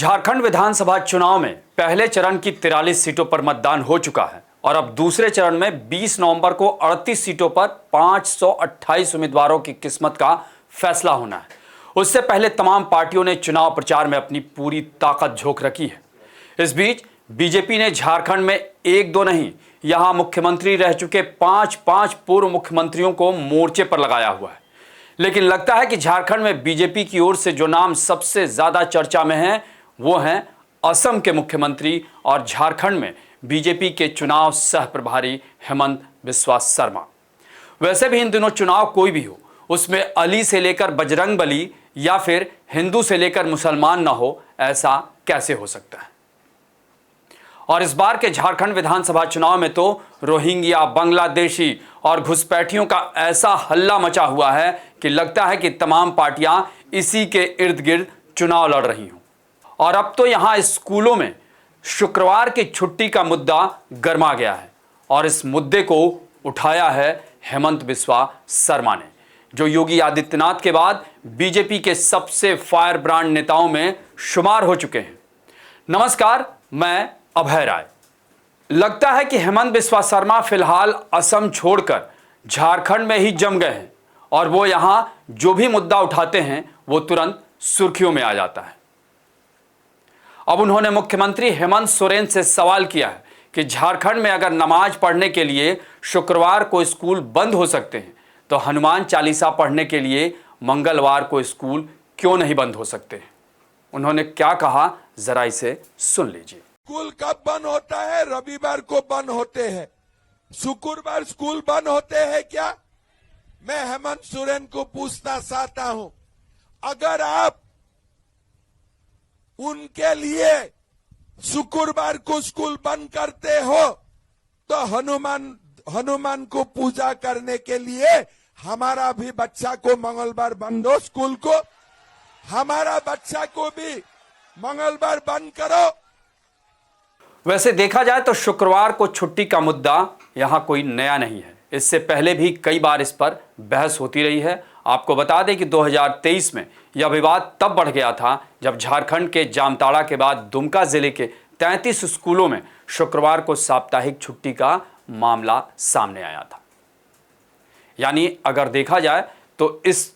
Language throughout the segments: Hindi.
झारखंड विधानसभा चुनाव में पहले चरण की 43 सीटों पर मतदान हो चुका है और अब दूसरे चरण में 20 नवंबर को 38 सीटों पर 528 उम्मीदवारों की किस्मत का फैसला होना है। उससे पहले तमाम पार्टियों ने चुनाव प्रचार में अपनी पूरी ताकत झोंक रखी है। इस बीच बीजेपी ने झारखंड में एक दो नहीं, यहां मुख्यमंत्री रह चुके 5 पूर्व मुख्यमंत्रियों को मोर्चे पर लगाया हुआ है। लेकिन लगता है कि झारखंड में बीजेपी की ओर से जो नाम सबसे ज्यादा चर्चा में है वो हैं असम के मुख्यमंत्री और झारखंड में बीजेपी के चुनाव सह प्रभारी हेमंत बिस्वा शर्मा। वैसे भी इन दिनों चुनाव कोई भी हो, उसमें अली से लेकर बजरंगबली या फिर हिंदू से लेकर मुसलमान ना हो, ऐसा कैसे हो सकता है। और इस बार के झारखंड विधानसभा चुनाव में तो रोहिंग्या, बांग्लादेशी और घुसपैठियों का ऐसा हल्ला मचा हुआ है कि लगता है कि तमाम पार्टियां इसी के इर्द गिर्द चुनाव लड़ रही हों। और अब तो यहां स्कूलों में शुक्रवार की छुट्टी का मुद्दा गर्मा गया है और इस मुद्दे को उठाया है हेमंत बिस्वा शर्मा ने, जो योगी आदित्यनाथ के बाद बीजेपी के सबसे फायर ब्रांड नेताओं में शुमार हो चुके हैं। नमस्कार, मैं अभय राय। लगता है कि हेमंत बिस्वा शर्मा फिलहाल असम छोड़कर झारखंड में ही जम गए हैं और वो यहां जो भी मुद्दा उठाते हैं वो तुरंत सुर्खियों में आ जाता है। अब उन्होंने मुख्यमंत्री हेमंत सोरेन से सवाल किया है कि झारखंड में अगर नमाज पढ़ने के लिए शुक्रवार को स्कूल बंद हो सकते हैं तो हनुमान चालीसा पढ़ने के लिए मंगलवार को स्कूल क्यों नहीं बंद हो सकते हैं। उन्होंने क्या कहा, जरा इसे सुन लीजिए। स्कूल कब बंद होता है? रविवार को बंद होते हैं। शुक्रवार स्कूल बंद होते हैं क्या? मैं हेमंत सोरेन को पूछना चाहता हूं, अगर आप उनके लिए शुक्रवार को स्कूल बंद करते हो तो हनुमान को पूजा करने के लिए हमारा भी बच्चा को मंगलवार बंद हो, स्कूल को हमारा बच्चा को भी मंगलवार बंद करो। वैसे देखा जाए तो शुक्रवार को छुट्टी का मुद्दा यहां कोई नया नहीं है। इससे पहले भी कई बार इस पर बहस होती रही है। आपको बता दें कि 2023 में यह विवाद तब बढ़ गया था जब झारखंड के जामताड़ा के बाद दुमका जिले के 33 स्कूलों में शुक्रवार को साप्ताहिक छुट्टी का मामला सामने आया था। यानी अगर देखा जाए तो इस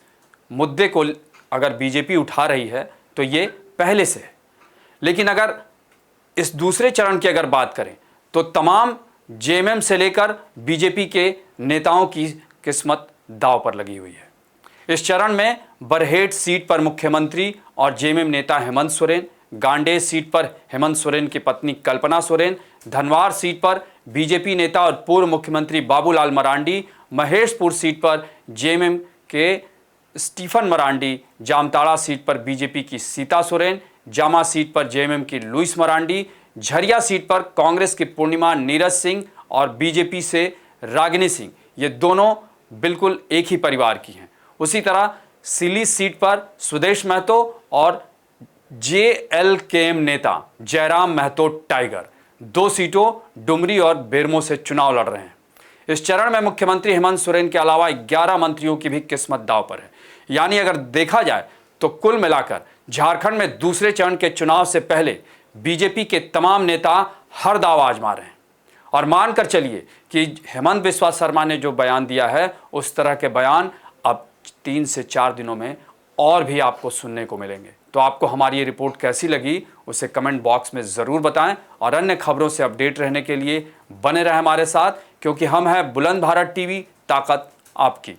मुद्दे को अगर बीजेपी उठा रही है तो ये पहले से है। लेकिन अगर इस दूसरे चरण की अगर बात करें तो तमाम जेएमएम से लेकर बीजेपी के नेताओं की किस्मत दांव पर लगी हुई है। इस चरण में बरहेट सीट पर मुख्यमंत्री और जेएमएम नेता हेमंत सोरेन, गांडेय सीट पर हेमंत सोरेन की पत्नी कल्पना सोरेन, धनवार सीट पर बीजेपी नेता और पूर्व मुख्यमंत्री बाबूलाल मरांडी, महेशपुर सीट पर जेएमएम के स्टीफन मरांडी, जामताड़ा सीट पर बीजेपी की सीता सोरेन, जामा सीट पर जेएमएम की लुइस मरांडी, झरिया सीट पर कांग्रेस की पूर्णिमा नीरज सिंह और बीजेपी से रागिनी सिंह, ये दोनों बिल्कुल एक ही परिवार की हैं। उसी तरह सिली सीट पर सुदेश महतो और जेएलकेएम नेता जयराम महतो टाइगर, 2 सीटों डुमरी और बेरमो से चुनाव लड़ रहे हैं। इस चरण में मुख्यमंत्री हेमंत सोरेन के अलावा 11 मंत्रियों की भी किस्मत दांव पर है। यानी अगर देखा जाए तो कुल मिलाकर झारखंड में दूसरे चरण के चुनाव से पहले बीजेपी के तमाम नेता हर दांव आजमा रहे हैं। और मानकर चलिए कि हेमंत बिस्वा शर्मा ने जो बयान दिया है उस तरह के बयान अब 3 से 4 दिनों में और भी आपको सुनने को मिलेंगे। तो आपको हमारी ये रिपोर्ट कैसी लगी उसे कमेंट बॉक्स में ज़रूर बताएं और अन्य खबरों से अपडेट रहने के लिए बने रहें हमारे साथ, क्योंकि हम हैं बुलंद भारत टीवी, ताकत आपकी।